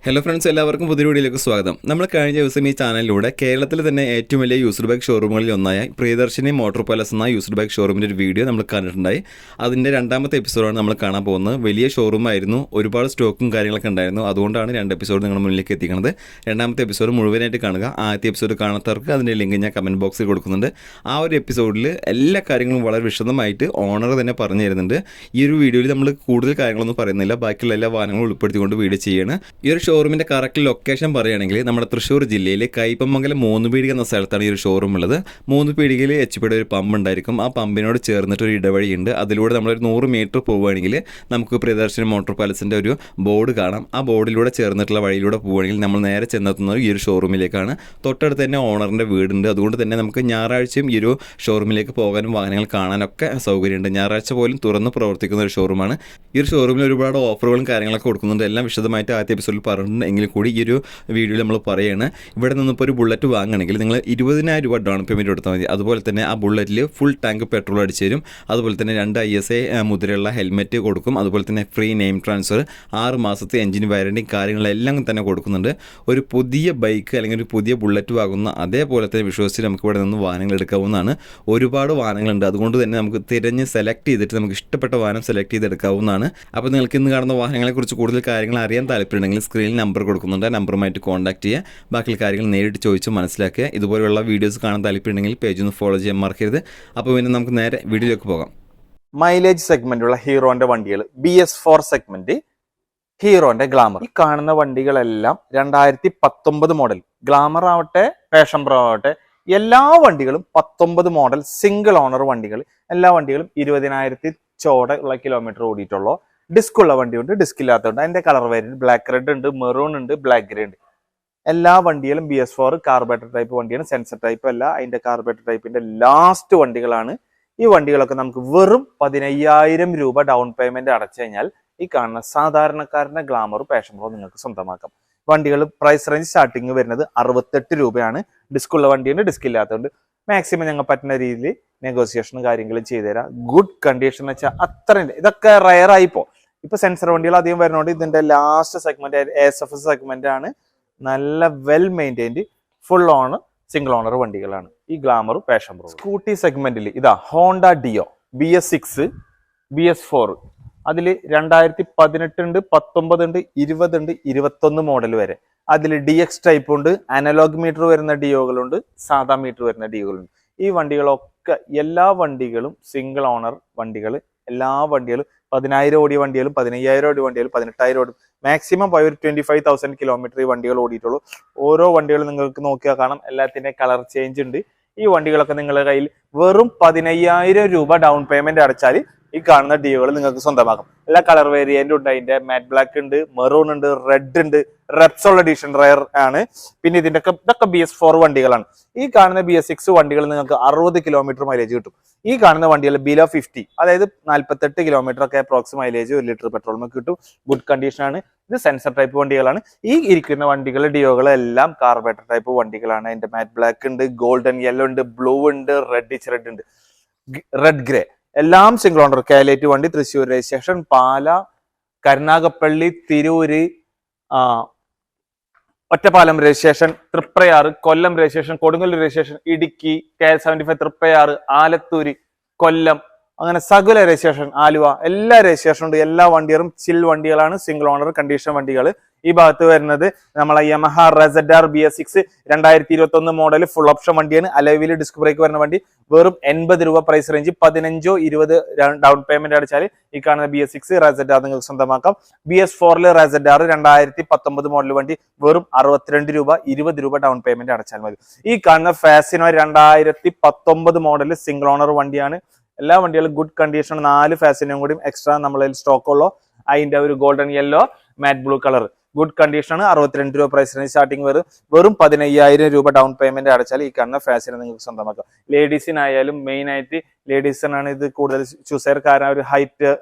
Hello friends, എല്ലാവർക്കും പുതിയ വീഡിയോയിലേക്ക് സ്വാഗതം. നമ്മൾ കഴിഞ്ഞ ദിവസം ഈ ചാനലിലൂടെ കേരളത്തിൽ തന്നെ ഏറ്റവും വലിയ യൂസ്ഡ് ബൈക്ക് ഷോറൂമുകളിൽ ഒന്നായ പ്രിയദർശിനി മോട്ടോർ പാലസ് എന്ന യൂസ്ഡ് ബൈക്ക് ഷോറൂമിൻ്റെ ഒരു വീഡിയോ നമ്മൾ കണ്ടിട്ടുണ്ടായി. അതിൻ്റെ രണ്ടാമത്തെ എപ്പിസോഡാണ് നമ്മൾ കാണാൻ പോകുന്നത്. വലിയ ഷോറൂമായിരുന്നു, ഒരുപാട് സ്റ്റോക്കും കാര്യങ്ങളൊക്കെ ഉണ്ടായിരുന്നു. അതുകൊണ്ടാണ് രണ്ട് എപ്പിസോഡ് നിങ്ങളുടെ മുന്നിലേക്ക് എത്തിക്കുന്നത്. രണ്ടാമത്തെ എപ്പിസോഡ് മുഴുവനായിട്ട് കാണുക. ആദ്യത്തെ എപ്പിസോഡ് കാണാത്തവർക്ക് അതിൻ്റെ ലിങ്ക് ഞാൻ കമൻറ്റ് ബോക്സിൽ കൊടുക്കുന്നുണ്ട്. ആ ഒരു എപ്പിസോഡിൽ എല്ലാ കാര്യങ്ങളും വളരെ വിശദമായിട്ട് ഓണർ തന്നെ പറഞ്ഞു തരുന്നുണ്ട്. ഈ ഒരു വീഡിയോയിൽ നമ്മൾ കൂടുതൽ കാര്യങ്ങളൊന്നും പറയുന്നില്ല, ബാക്കിയുള്ള എല്ലാ വാഹനങ്ങളും ഉൾപ്പെടുത്തിക്കൊണ്ട് വീഡിയോ ചെയ്യാണ്. ഈ ഒരു ഷോറൂമിൻ്റെ കറക്റ്റ് ലൊക്കേഷൻ പറയുകയാണെങ്കിൽ നമ്മുടെ തൃശ്ശൂർ ജില്ലയിൽ കയ്പമംഗലം മൂന്നുപീടിക എന്ന സ്ഥലത്താണ് ഈ ഒരു ഷോറൂം ഉള്ളത്. മൂന്നുപീടികയിൽ HP-യുടെ ഒരു പമ്പ് ഉണ്ടായിരിക്കും. ആ പമ്പിനോട് ചേർന്നിട്ട് ഒരു ഇടവഴിയുണ്ട്. അതിലൂടെ നമ്മളൊരു 100 മീറ്റർ പോവുകയാണെങ്കിൽ നമുക്ക് പ്രിയദർശിനി മോട്ടോർ പാലസിൻ്റെ ഒരു ബോർഡ് കാണാം. ആ ബോർഡിലൂടെ ചേർന്നിട്ടുള്ള വഴിയിലൂടെ പോവുകയാണെങ്കിൽ നമ്മൾ നേരെ ചെന്നെത്തുന്നത് ഈ ഒരു ഷോറൂമിലേക്കാണ്. തൊട്ടടുത്ത് തന്നെ ഓണറിൻ്റെ വീടുണ്ട്. അതുകൊണ്ട് തന്നെ നമുക്ക് ഞായറാഴ്ചയും ഈ ഒരു ഷോറൂമിലേക്ക് പോകാനും വാഹനങ്ങൾ കാണാനൊക്കെ സൗകര്യമുണ്ട്. ഞായറാഴ്ച പോലും തുറന്ന് പ്രവർത്തിക്കുന്ന ഒരു ഷോറൂമാണ്. ഈ ഒരു ഷോറൂമിൽ ഒരുപാട് ഓഫറുകളും കാര്യങ്ങളൊക്കെ കൊടുക്കുന്നുണ്ട്. എല്ലാം വിശദമായിട്ട് ആദ്യ എപ്പിസോഡിൽ പറഞ്ഞിട്ടുണ്ട്. എങ്കിൽ കൂടി ഈ ഒരു വീഡിയോയിൽ നമ്മൾ പറയുകയാണ്, ഇവിടെ നിന്നിപ്പോൾ ഒരു ബുള്ളറ്റ് വാങ്ങണമെങ്കിൽ നിങ്ങൾ 20,000 രൂപ ഡൗൺ പേയ്മെൻറ്റ് കൊടുത്താൽ മതി. അതുപോലെ തന്നെ ആ ബുള്ളറ്റിൽ ഫുൾ ടാങ്ക് പെട്രോൾ അടിച്ചു തരും. അതുപോലെ തന്നെ 2 ISA മുദ്രയുള്ള ഹെൽമെറ്റ് കൊടുക്കും. അതുപോലെ തന്നെ ഫ്രീ നെയിം ട്രാൻസ്ഫർ, 6 മാസത്തെ എഞ്ചിൻ വാറണ്ടി കാര്യങ്ങളെല്ലാം തന്നെ കൊടുക്കുന്നുണ്ട്. ഒരു പുതിയ ബൈക്ക് അല്ലെങ്കിൽ ഒരു പുതിയ ബുള്ളറ്റ് വാങ്ങുന്ന അതേപോലെ തന്നെ വിശ്വസിച്ച് നമുക്ക് ഇവിടെ നിന്ന് വാഹനങ്ങൾ എടുക്കാവുന്നതാണ്. ഒരുപാട് വാഹനങ്ങളുണ്ട്. അതുകൊണ്ട് തന്നെ നമുക്ക് തിരഞ്ഞ് സെലക്ട് ചെയ്തിട്ട് നമുക്ക് ഇഷ്ടപ്പെട്ട വാഹനം സെലക്ട് ചെയ്തെടുക്കാവുന്നതാണ്. അപ്പോൾ നിങ്ങൾക്ക് ഇന്ന് കാണുന്ന വാഹനങ്ങളെക്കുറിച്ച് കൂടുതൽ കാര്യങ്ങൾ അറിയാൻ താല്പര്യമുണ്ടെങ്കിൽ സ്ക്രീനിൽ നമ്പർ കൊടുക്കുന്നുണ്ട്. നമ്പറുമായിട്ട് കോൺടാക്ട് ചെയ്യുക. ബാക്കിയുള്ള കാര്യങ്ങൾ നേരിട്ട് ചോദിച്ച് മനസ്സിലാക്കുക. ഇതുപോലെയുള്ള വീഡിയോസ് കാണാൻ താല്പര്യമുണ്ടെങ്കിൽ പേജ് ഒന്ന് ഫോളോ ചെയ്യാൻ മറക്കരുത്. അപ്പോൾ പിന്നെ നമുക്ക് നേരെ വീഡിയോയിലേക്ക് പോകാം. മൈലേജ് സെഗ്മെന്റുള്ള ഹീറോന്റെ വണ്ടികൾ, BS4 സെഗ്മെന്റ് ഹീറോന്റെ ഗ്ലാമർ. ഈ കാണുന്ന വണ്ടികളെല്ലാം 2019 മോഡൽ. ഗ്ലാമർ ആവട്ടെ, പാഷൻ പ്രോ ആവട്ടെ, എല്ലാ വണ്ടികളും 19 മോഡൽ സിംഗിൾ ഓണർ വണ്ടികൾ. എല്ലാ വണ്ടികളും 20,000 ചോടെ ഉള്ള കിലോമീറ്റർ ഓടിയിട്ടുള്ളൂ. ഡിസ്ക് ഉള്ള വണ്ടിയുണ്ട്, ഡിസ്ക് ഇല്ലാത്തതുണ്ട്. അതിന്റെ കളർ വേരിയന്റ് ബ്ലാക്ക് റെഡ് ഉണ്ട്, മെറൂൺ ഉണ്ട്, ബ്ലാക്ക് ഗ്രേ ഉണ്ട്. എല്ലാ വണ്ടികളും BS4 കാർബറേറ്റർ ടൈപ്പ് വണ്ടിയാണ്, സെൻസർ ടൈപ്പ് അല്ല. അതിന്റെ കാർബറേറ്റർ ടൈപ്പിന്റെ ലാസ്റ്റ് വണ്ടികളാണ്. ഈ വണ്ടികളൊക്കെ നമുക്ക് വെറും 15,000 രൂപ ഡൗൺ പേയ്മെന്റ് അടച്ചു കഴിഞ്ഞാൽ ഈ കാണുന്ന സാധാരണക്കാരന്റെ ഗ്ലാമർ പാഷൻ പ്രോ നിങ്ങൾക്ക് സ്വന്തമാക്കാം. വണ്ടികൾ പ്രൈസ് റേഞ്ച് സ്റ്റാർട്ടിങ് വരുന്നത് 68 രൂപയാണ്. ഡിസ്ക് ഉള്ള വണ്ടിയുണ്ട്, ഡിസ്ക് ഇല്ലാത്തതുകൊണ്ട് മാക്സിമം ഞങ്ങൾ പറ്റുന്ന രീതിയിൽ നെഗോസിയേഷനും കാര്യങ്ങളും ചെയ്തുതരാം. ഗുഡ് കണ്ടീഷൻ എന്ന് വെച്ചാൽ അത്രയും ഇതൊക്കെ റയർ ആയിപ്പോ. ഇപ്പൊ സെൻസർ വണ്ടികൾ അധികം വരുന്നതുകൊണ്ട് ഇതിന്റെ ലാസ്റ്റ് സെഗ്മെന്റ് ASF സെഗ്മെന്റ് ആണ്. നല്ല well maintained full on single owner വണ്ടികളാണ് ഈ ഗ്ലാമർ പാഷൻ പ്രോ. സ്കൂട്ടി സെഗ്മെന്റിൽ ഇതാ ഹോണ്ട ഡിയോ BS6 BS4 അതിൽ 2018 ഉണ്ട്, 19 ഉണ്ട്, 20 ഉണ്ട്, 21 മോഡൽ വരെ. അതിൽ DX ടൈപ്പ് ഉണ്ട്, അനലോഗ് മീറ്റർ വരുന്ന ഡിയോകളുണ്ട്, സാധാ മീറ്റർ വരുന്ന ഡിയോകളുണ്ട്. ഈ വണ്ടികളൊക്കെ എല്ലാ വണ്ടികളും സിംഗിൾ ഓണർ വണ്ടികൾ. എല്ലാ വണ്ടികളും 10,000 ഓടിയ വണ്ടികളും 15,000 ഓടിയ വണ്ടികളും 18,000 ഓടി മാക്സിമം പോയ ഒരു 25,000 കിലോമീറ്റർ ഈ വണ്ടികൾ ഓടിയിട്ടുള്ളൂ. ഓരോ വണ്ടികളും നിങ്ങൾക്ക് നോക്കിയാൽ കാണാം, എല്ലാത്തിൻ്റെ കളർ ചേഞ്ച് ഉണ്ട്. ഈ വണ്ടികളൊക്കെ നിങ്ങളുടെ കയ്യിൽ വെറും 15,000 രൂപ ഡൗൺ പേയ്മെന്റ് അടച്ചാൽ ഈ കാണുന്ന ഡിയോകൾ നിങ്ങൾക്ക് സ്വന്തമാക്കാം. എല്ലാ കളർ വേരിയന്റും ഉണ്ട്. അതിന്റെ മാറ്റ് ബ്ലാക്ക് ഉണ്ട്, മെറൂൺ ഉണ്ട്, റെഡ് ഉണ്ട്, റെപ്സോൾ എഡിഷൻ റയർ ആണ്. പിന്നെ ഇതൊക്കെ BS4 വണ്ടികളാണ്. ഈ കാണുന്ന BS6 വണ്ടികൾ നിങ്ങൾക്ക് 60 കിലോമീറ്റർ മൈലേജ് കിട്ടും. ഈ കാണുന്ന വണ്ടികൾ ബിലോ 50, അതായത് 48 കിലോമീറ്റർ ഒക്കെ അപ്രോക്സ് മൈലേജ് 1 ലിറ്റർ പെട്രോളിന് കിട്ടും. ഗുഡ് കണ്ടീഷൻ ആണ്. ഇത് സെൻസർ ടൈപ്പ് വണ്ടികളാണ്. ഈ ഇരിക്കുന്ന വണ്ടികൾ ഡിയോകളെല്ലാം കാർബറേറ്റർ ടൈപ്പ് വണ്ടികളാണ്. അതിന്റെ മാറ്റ് ബ്ലാക്ക് ഉണ്ട്, ഗോൾഡൻ യെല്ലോ ഉണ്ട്, ബ്ലൂ ഉണ്ട്, റെഡിഷ് റെഡ് ഉണ്ട്, റെഡ് ഗ്രേ എല്ലാം സിംഗിൾ ഓണർ. കാലേറ്റ് വണ്ടി, Thrissur registration, Pala, Karunagappally, Tirur, Ottapalam registration, Triprayar, Kollam registration, Kodungallur registration, Idukki, KL75 Triprayar, Alathur, Kollam, അങ്ങനെ സകല രജിസ്ട്രേഷൻ, ആലുവ, എല്ലാ രജിസ്ട്രേഷൻ ഉണ്ട്. എല്ലാ വണ്ടികളും ചിൽ വണ്ടികളാണ്, സിംഗിൾ ഓണർ കണ്ടീഷൻ വണ്ടികൾ. ഈ ഭാഗത്ത് വരുന്നത് നമ്മളെ യമഹ റെസഡാർ BS6 2021 മോഡൽ ഫുൾ ഓപ്ഷൻ വണ്ടിയാണ്. അലോയിൽ ഡിസ്ക് ബ്രേക്ക് വരുന്ന വണ്ടി. വെറും 80 രൂപ പ്രൈസ് റേഞ്ച്. 15-20 ഡൗൺ പേയ്മെന്റ് അടിച്ചാൽ ഈ കാണുന്ന BS6 റെസഡാർ നിങ്ങൾക്ക് സ്വന്തമാക്കാം. BS4 റെസഡാർ 2019 മോഡൽ വണ്ടി വെറും 62 രൂപ, 20 രൂപ ഡൗൺ പേയ്മെന്റ് അടച്ചാൽ മതി. ഈ കാണുന്ന ഫാസിനോ 2019 മോഡൽ സിംഗിൾ ഓണർ വണ്ടിയാണ്. എല്ലാ വണ്ടികളും ഗുഡ് കണ്ടീഷൻ. 4 ഫാസിനും കൂടി എക്സ്ട്രാ നമ്മളതിൽ സ്റ്റോക്ക് ഉള്ളൂ. അതിന്റെ ഒരു ഗോൾഡൻ യെല്ലോ, മാറ്റ് ബ്ലൂ കളർ ഗുഡ് കണ്ടീഷൻ ആണ്. 62 രൂപ പ്രൈസ് റേഞ്ച് സ്റ്റാർട്ടിങ് വെറും 15,000 രൂപ ഡൗൺ പേയ്മെന്റ് അടച്ചാൽ ഈ കാണുന്ന ഫാസിനെ നിങ്ങൾക്ക് സ്വന്തമാക്കാം. ലേഡീസിനായാലും മെയിൻ ആയിട്ട് ലേഡീസിനാണ് ഇത് കൂടുതൽ ചൂസ് ചെയ്യാറ്. കാരണം ഒരു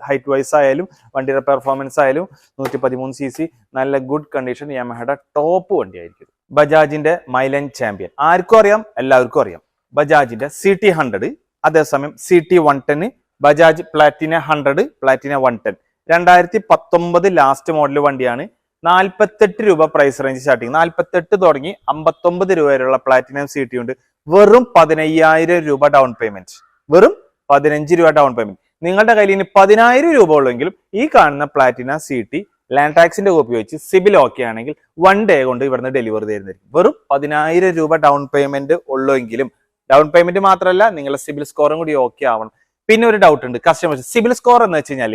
ഹൈറ്റ് വൈസ് ആയാലും വണ്ടിയുടെ പെർഫോമൻസ് ആയാലും 113cc നല്ല ഗുഡ് കണ്ടീഷൻ യമഹയുടെ ടോപ്പ് വണ്ടിയായിരിക്കും. ബജാജിന്റെ മൈലേജ് ചാമ്പ്യൻ ആർക്കും അറിയാം, എല്ലാവർക്കും അറിയാം. ബജാജിന്റെ CT 100, അതേസമയം CT 110, Bajaj Platina 100, Platina 110 2019 last model വണ്ടിയാണ്. 48 രൂപ പ്രൈസ് റേഞ്ച് സ്റ്റാർട്ടിങ്. 48 തുടങ്ങി 59 രൂപ വരെയുള്ള പ്ലാറ്റിനം CT ഉണ്ട്. വെറും 15,000 രൂപ ഡൗൺ പേയ്മെന്റ്. വെറും 15 രൂപ ഡൗൺ പേയ്മെന്റ്. നിങ്ങളുടെ കയ്യിൽ ഇനി 10,000 രൂപ ഉള്ളെങ്കിലും ഈ കാണുന്ന പ്ലാറ്റിന CT ലാൻഡ് ടാക്സിന്റെ കോപ്പി വെച്ച് സിബിൽ ഓക്കെ ആണെങ്കിൽ 1 ഡേ കൊണ്ട് ഇവിടുന്ന് ഡെലിവറി തരുന്നതായിരിക്കും. വെറും 10,000 രൂപ ഡൗൺ പേയ്മെന്റ് ഉള്ളെങ്കിലും, ഡൗൺ പേയ്മെന്റ് മാത്രമല്ല നിങ്ങളുടെ സിബിൽ സ്കോറും കൂടി ഓക്കെ ആവണം. പിന്നെ ഒരു ഡൗട്ട് ഉണ്ട്, കസ്റ്റമേഴ്സ് സിബിൽ സ്കോർ എന്ന് വെച്ച് കഴിഞ്ഞാൽ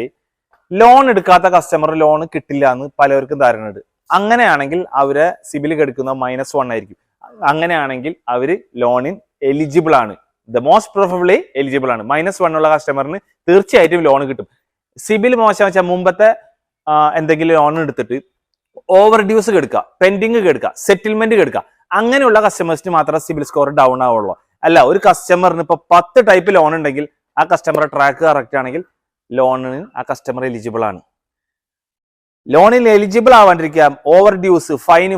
ലോൺ എടുക്കാത്ത കസ്റ്റമർ ലോൺ കിട്ടില്ല എന്ന് പലർക്കും ധാരണ ഉണ്ട്. അങ്ങനെയാണെങ്കിൽ അവരെ സിബിൽ കെടുക്കുന്ന -1 ആയിരിക്കും. അങ്ങനെയാണെങ്കിൽ അവര് ലോണിന് എലിജിബിൾ ആണ്. ദ മോസ്റ്റ് പ്രോബബ്ലി എലിജിബിൾ ആണ്. -1 ഉള്ള കസ്റ്റമറിന് തീർച്ചയായിട്ടും ലോൺ കിട്ടും. സിബിൽ മോശം വെച്ചാൽ മുമ്പത്തെ എന്തെങ്കിലും ലോൺ എടുത്തിട്ട് ഓവർ ഡ്യൂസ് കെടുക്കുക, പെൻഡിങ് കെടുക്കുക, സെറ്റിൽമെന്റ് കെടുക്കുക, അങ്ങനെയുള്ള കസ്റ്റമേഴ്സിന് മാത്രമേ സിബിൽ സ്കോർ ഡൗൺ ആവുള്ളൂ. അല്ല, ഒരു കസ്റ്റമറിന് ഇപ്പൊ 10 ടൈപ്പ് ലോൺ ഉണ്ടെങ്കിൽ ആ കസ്റ്റമറുടെ ട്രാക്ക് കറക്റ്റ് ആണെങ്കിൽ ലോണിന് ആ കസ്റ്റമർ എലിജിബിൾ ആണ്. ലോണിൽ എലിജിബിൾ ആവാണ്ടിരിക്കുക, ഓവർ ഡ്യൂസ്, ഫൈന്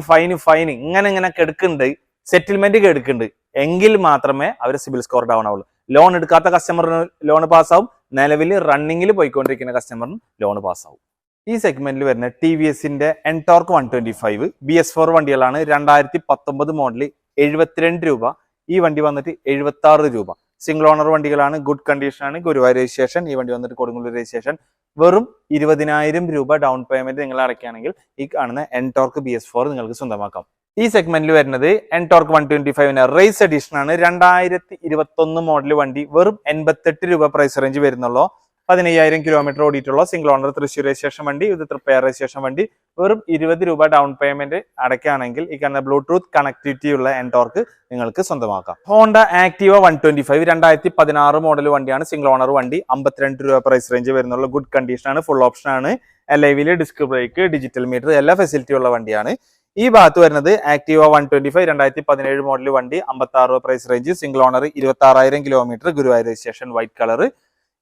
ഇങ്ങനെ കെടുക്കുന്നുണ്ട്, സെറ്റിൽമെന്റ് കെടുക്കുന്നുണ്ട് എങ്കിൽ മാത്രമേ അവർ സിബിൽ സ്കോർ ഡൗൺ ആവുള്ളൂ. ലോൺ എടുക്കാത്ത കസ്റ്റമറിന് ലോൺ പാസ്സാവും, നിലവിൽ റണ്ണിങ്ങിൽ പോയിക്കൊണ്ടിരിക്കുന്ന കസ്റ്റമറിന് ലോൺ പാസ്സാവും. ഈ സെഗ്മെന്റിൽ വരുന്ന TVSന്റെ എൻടോർക്ക് 125 BS4 വണ്ടികളാണ്. 2019 മോഡൽ 72 രൂപ. ഈ വണ്ടി വന്നിട്ട് 76 രൂപ. സിംഗിൾ ഓണർ വണ്ടികളാണ്, ഗുഡ് കണ്ടീഷൻ ആണ്, ഗുരുവായൂർ രജിസ്ട്രേഷൻ. ഈ വണ്ടി വന്നിട്ട് കൊടുങ്ങല്ലൂർ രജിസ്ട്രേഷൻ. വെറും 20,000 രൂപ ഡൗൺ പേയ്മെന്റ് നിങ്ങൾ അടയ്ക്കുകയാണെങ്കിൽ ഈ കാണുന്ന എൻടോർക്ക് BS4 നിങ്ങൾക്ക് സ്വന്തമാക്കാം. ഈ സെഗ്മെന്റിൽ വരുന്നത് എൻടോർക്ക് 125 റേസ് എഡിഷൻ ആണ്. 2021 മോഡൽ വണ്ടി. വെറും 88 രൂപ പ്രൈസ് റേഞ്ച് വരുന്നുള്ളൂ. 15,000 കിലോമീറ്റർ ഓടിയിട്ടുള്ള സിംഗിൾ ഓണർ തൃശ്ശൂർ രജിസ്ട്രേഷൻ വണ്ടി. ഇത് തൃപ്പയാർ രജിസ്ട്രേഷൻ വണ്ടി. വെറും 20 രൂപ ഡൗൺ പേയ്മെന്റ് അടയ്ക്കുകയാണെങ്കിൽ ഈ കാണുന്ന ബ്ലൂടൂത്ത് കണക്ടിവിറ്റി ഉള്ള എൻടോർക്ക് നിങ്ങൾക്ക് സ്വന്തമാക്കാം. ഹോണ്ട ആക്ടിവ 125 2016 മോഡൽ വണ്ടിയാണ്. സിംഗിൾ ഓണർ വണ്ടി. 52 രൂപ പ്രൈസ് റേഞ്ച് വരുന്നുള്ള ഗുഡ് കണ്ടീഷൻ ആണ്, ഫുൾ ഓപ്ഷൻ ആണ്. LIV disc brake, digital metre, എല്ലാ ഫെസിലിറ്റി ഉള്ള വണ്ടിയാണ്. ഈ ഭാഗത്ത് വരുന്നത് ആക്ടിവ 125 2017 മോഡൽ വണ്ടി. 56 രൂപ price range. Single owner. 26,000 kilometre. Guruvayur registration. White colour.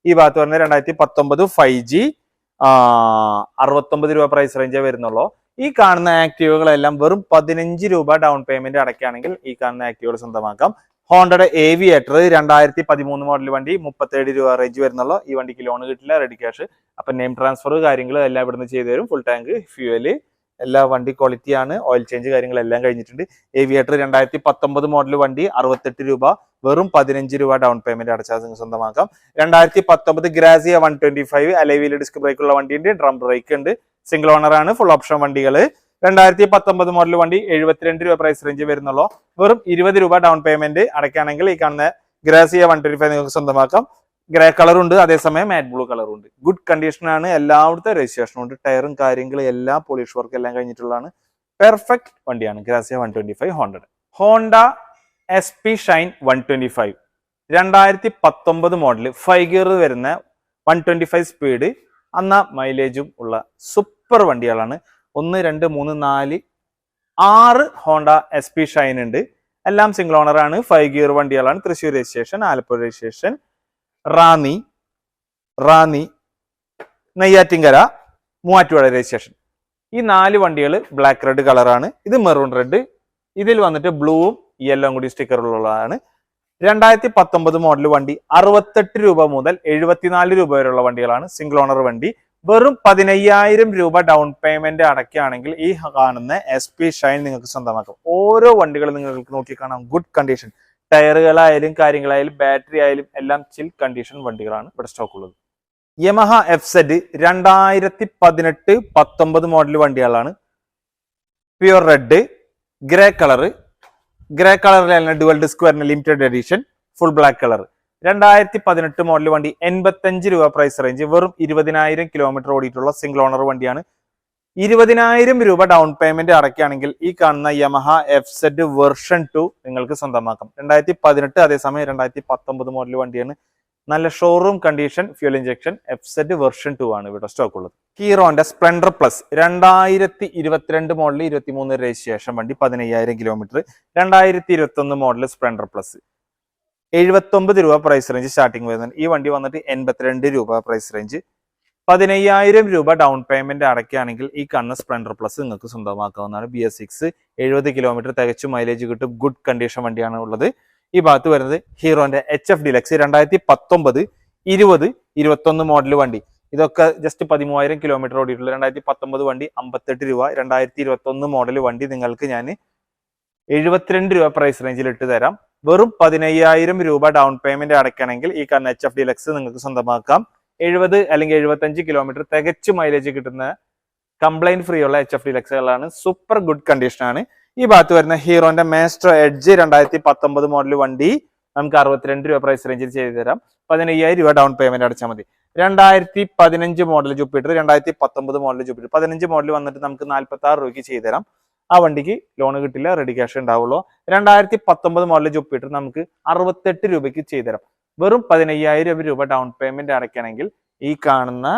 ഈ ഭാഗത്ത് വരുന്നത് 2019 5G 69 രൂപ പ്രൈസ് റേഞ്ചേ വരുന്നുള്ളൂ. ഈ കാണുന്ന ആക്റ്റീവുകളെല്ലാം വെറും 15 രൂപ ഡൗൺ പേയ്മെന്റ് അടയ്ക്കുകയാണെങ്കിൽ ഈ കാണുന്ന ആക്റ്റീവുകൾ സ്വന്തമാക്കാം. ഹോണ്ടയുടെ ഏവിയേറ്റർ 2013 മോഡൽ വണ്ടി 37 രൂപ റേഞ്ച് വരുന്നുള്ളൂ. ഈ വണ്ടിക്ക് ലോൺ കിട്ടില്ല, റെഡി ക്യാഷ്. അപ്പൊ നെയിം ട്രാൻസ്ഫർ കാര്യങ്ങൾ എല്ലാം ഇവിടുന്ന് ചെയ്തു തരും. ഫുൾ ടാങ്ക്, ഫ്യൂവല്, എല്ലാ വണ്ടി ക്വാളിറ്റി ആണ്. ഓയിൽ ചേഞ്ച് കാര്യങ്ങളെല്ലാം കഴിഞ്ഞിട്ടുണ്ട്. ഏവിയേറ്റർ 2019 മോഡൽ വണ്ടി 68 രൂപ. വെറും 15 രൂപ ഡൗൺ പേയ്മെന്റ് അടച്ചാൽ നിങ്ങൾ സ്വന്തമാക്കാം. 2019 ഗ്രാസിയ 125 അലൈവിൽ ഡിസ്ക് ബ്രേക്ക് ഉള്ള വണ്ടിയുണ്ട്, ഡ്രം ബ്രേക്ക് ഉണ്ട്, സിംഗിൾ ഓണർ ആണ്, ഫുൾ ഓപ്ഷൻ വണ്ടികൾ. 2019 മോഡൽ വണ്ടി 72 രൂപ പ്രൈസ് റേഞ്ച് വരുന്നുള്ളൂ. വെറും 20 രൂപ ഡൗൺ പേയ്മെന്റ് അടയ്ക്കുകയാണെങ്കിൽ ഈ കാണുന്ന ഗ്രാസിയ 125 നിങ്ങൾക്ക് സ്വന്തമാക്കാം. ഗ്രേ കളർ ഉണ്ട്, അതേസമയം മാറ്റ് ബ്ലൂ കളറും ഉണ്ട്. ഗുഡ് കണ്ടീഷൻ ആണ്, എല്ലായിടത്തെ രജിസ്ട്രേഷനും ഉണ്ട്, ടയറും കാര്യങ്ങളും എല്ലാം പോളിഷ് വർക്ക് എല്ലാം കഴിഞ്ഞിട്ടുള്ളതാണ്. പെർഫെക്റ്റ് വണ്ടിയാണ് Grazia 125 Honda. Honda SP Shine 125 2019 model 5 gear വരുന്ന 125 സ്പീഡ് അന്ന മൈലേജും ഉള്ള സൂപ്പർ വണ്ടികളാണ്. 1 2 3 4 6 ഹോണ്ട SP ഷൈൻ ഉണ്ട്. എല്ലാം സിംഗിൾ ഓണർ ആണ്. 5 ഗിയർ വണ്ടികളാണ്. Thrissur registration, Alappuzha registration, Ranni, Neyyattinkara, Muvattupuzha registration. ഈ 4 വണ്ടികൾ ബ്ലാക്ക് റെഡ് കളറാണ്. ഇത് മെറൂൺ റെഡ്. ഇതിൽ വന്നിട്ട് ബ്ലൂവും യെല്ലോയും കൂടി സ്റ്റിക്കർ ഉള്ളതാണ്. 2019 മോഡൽ വണ്ടി 68 രൂപ മുതൽ 74 രൂപ വരെയുള്ള വണ്ടികളാണ്. സിംഗിൾ ഓണർ വണ്ടി. വെറും 15,000 രൂപ ഡൗൺ പേയ്മെന്റ് അടയ്ക്കുകയാണെങ്കിൽ ഈ കാണുന്ന SP ഷൈൻ നിങ്ങൾക്ക് സ്വന്തമാക്കാം. ഓരോ വണ്ടികളും നിങ്ങൾക്ക് നോക്കിക്കാണാം, ഗുഡ് കണ്ടീഷൻ. ടയറുകളായാലും കാര്യങ്ങളായാലും ബാറ്ററി ആയാലും എല്ലാം ചിൽ കണ്ടീഷൻ വണ്ടികളാണ് ഇവിടെ സ്റ്റോക്ക് ഉള്ളത്. യമഹ FZ 2018-19 മോഡൽ വണ്ടികളാണ്. പ്യുർ റെഡ്, ഗ്രേ കളറിലാണ് ഡുവൽ ഡിസ്ക് വരുന്ന limited edition, full black colour. 2018 model വണ്ടി 85 രൂപ പ്രൈസ് റേഞ്ച്. വെറും 20,000 കിലോമീറ്റർ ഓടിയിട്ടുള്ള സിംഗിൾ ഓണർ വണ്ടിയാണ്. 20,000 രൂപ ഡൗൺ പേയ്മെന്റ് അടയ്ക്കുകയാണെങ്കിൽ ഈ കാണുന്ന യമഹ FZ വേർഷൻ 2 നിങ്ങൾക്ക് സ്വന്തമാക്കാം. 2018 അതേസമയം 2019 മോഡൽ വണ്ടിയാണ്. നല്ല showroom condition, fuel injection. FZ version 2 ആണ് ഇവിടെ സ്റ്റോക്ക് ഉള്ളത്. ഹീറോന്റെ സ്പ്ലെൻഡർ പ്ലസ് 2022 മോഡൽ 23 രജിസ്ട്രേഷൻ വണ്ടി, 15,000 കിലോമീറ്റർ. 2021 മോഡൽ സ്പ്ലെൻഡർ പ്ലസ് 79 രൂപ പ്രൈസ് റേഞ്ച് സ്റ്റാർട്ടിങ് വരുന്നുണ്ട്. ഈ വണ്ടി വന്നിട്ട് 82 രൂപ പ്രൈസ് റേഞ്ച്. 15,000 രൂപ ഡൗൺ പേയ്മെന്റ് അടയ്ക്കുകയാണെങ്കിൽ ഈ കാണുന്ന സ്പ്ലെൻഡർ പ്ലസ് നിങ്ങൾക്ക് സ്വന്തമാക്കാവുന്നതാണ്. BS6 70 കിലോമീറ്റർ തികച്ചു മൈലേജ് കിട്ടും. ഗുഡ് കണ്ടീഷൻ വണ്ടിയാണ് ഉള്ളത്. ഈ ഭാഗത്ത് വരുന്നത് ഹീറോന്റെ HF ഡിലക്സ് 2019, 20, 21 മോഡൽ വണ്ടി. ഇതൊക്കെ ജസ്റ്റ് 13,000 കിലോമീറ്റർ ഓടിയിട്ടുള്ള 2019 വണ്ടി 58 രൂപ. 2021 മോഡൽ വണ്ടി നിങ്ങൾക്ക് ഞാൻ 72 രൂപ പ്രൈസ് റേഞ്ചിൽ ഇട്ട് തരാം. വെറും 15,000 രൂപ ഡൗൺ പേയ്മെന്റ് അടയ്ക്കണമെങ്കിൽ ഈ കാണുന്ന HF Deluxe നിങ്ങൾക്ക് സ്വന്തമാക്കാം. 70 അല്ലെങ്കിൽ 75 കിലോമീറ്റർ തികച്ചു മൈലേജ് കിട്ടുന്ന കംപ്ലൈന്റ് ഫ്രീ ഉള്ള HF Deluxeകളാണ്. സൂപ്പർ ഗുഡ് കണ്ടീഷൻ ആണ്. ഈ ഭാഗത്ത് വരുന്ന ഹീറോന്റെ മാസ്റ്റർ എഡ്ജ് 2019 മോഡൽ വണ്ടി നമുക്ക് 62 രൂപ പ്രൈസ് റേഞ്ചിൽ ചെയ്തു തരാം. 15,000 രൂപ ഡൗൺ പേയ്മെന്റ് അടച്ചാൽ മതി. 2015 model Jupiter, 2019 model Jupiter, 15 model വന്നിട്ട് നമുക്ക് 46 രൂപയ്ക്ക് ചെയ്തു തരാം. ആ വണ്ടിക്ക് ലോൺ കിട്ടില്ല, റെഡി ക്യാഷ് ഉണ്ടാവുള്ളൂ. 2019 മോഡൽ ജൂപ്പിറ്റർ നമുക്ക് 68 രൂപയ്ക്ക് ചെയ്തു തരാം. വെറും 15,000 രൂപ ഡൗൺ പേയ്മെന്റ് അടയ്ക്കണമെങ്കിൽ ഈ കാണുന്ന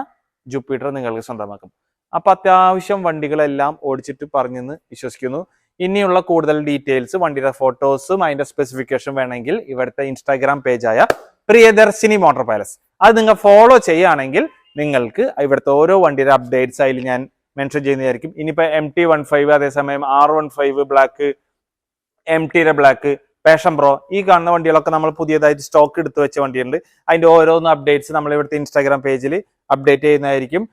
ജൂപ്പിറ്റർ നിങ്ങൾക്ക് സ്വന്തമാക്കും. അപ്പൊ അത്യാവശ്യം വണ്ടികളെല്ലാം ഓടിച്ചിട്ട് പറഞ്ഞെന്ന് വിശ്വസിക്കുന്നു. ഇനിയുള്ള കൂടുതൽ ഡീറ്റെയിൽസ്, വണ്ടിയുടെ ഫോട്ടോസും അതിന്റെ സ്പെസിഫിക്കേഷൻ വേണമെങ്കിൽ ഇവിടുത്തെ ഇൻസ്റ്റാഗ്രാം പേജായ പ്രിയദർശിനി മോട്ടോർ പാലസ് അത് നിങ്ങൾ ഫോളോ ചെയ്യുകയാണെങ്കിൽ നിങ്ങൾക്ക് ഇവിടുത്തെ ഓരോ വണ്ടിയുടെ അപ്ഡേറ്റ്സ് അതിൽ ഞാൻ മെൻഷൻ ചെയ്യുന്നതായിരിക്കും. ഇനിയിപ്പോ MT15, അതേസമയം R15 ബ്ലാക്ക്, MTയുടെ ബ്ലാക്ക്, പാഷൻ പ്രോ, ഈ കാണുന്ന വണ്ടികളൊക്കെ നമ്മൾ പുതിയതായിട്ട് സ്റ്റോക്ക് എടുത്തു വെച്ച വണ്ടിയുണ്ട്. അതിന്റെ ഓരോന്ന് അപ്ഡേറ്റ്സ് നമ്മൾ ഇവിടുത്തെ ഇൻസ്റ്റാഗ്രാം പേജിൽ അപ്ഡേറ്റ് ചെയ്യുന്നതായിരിക്കും.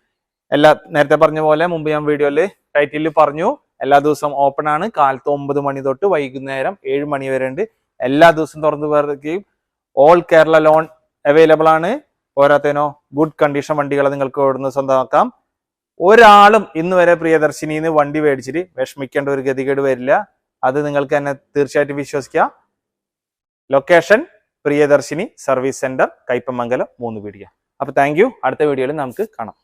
നേരത്തെ പറഞ്ഞ പോലെ മുമ്പ് ഞാൻ വീഡിയോയില് ടൈറ്റിലിൽ പറഞ്ഞു, എല്ലാ ദിവസവും ഓപ്പൺ ആണ്. കാലത്ത് 9 മണി തൊട്ട് വൈകുന്നേരം 7 മണി വരെ ഉണ്ട്. എല്ലാ ദിവസവും തുറന്നു പറയുകയും ഓൾ കേരള ലോൺ അവൈലബിൾ ആണ്. പോരാത്തേനോ ഗുഡ് കണ്ടീഷൻ വണ്ടികളെ നിങ്ങൾക്ക് ഇവിടുന്ന് സ്വന്തമാക്കാം. ഒരാളും ഇന്ന് വരെ പ്രിയദർശിനിന്ന് വണ്ടി മേടിച്ചിട്ട് വിഷമിക്കേണ്ട ഒരു ഗതികേട് വരില്ല. അത് നിങ്ങൾക്ക് തന്നെ തീർച്ചയായിട്ടും വിശ്വസിക്കാം. Location Priyadarshini service centre, Kaipamangalam 3 പീടിക. അപ്പൊ താങ്ക് യു. അടുത്ത വീഡിയോയിൽ നമുക്ക് കാണാം.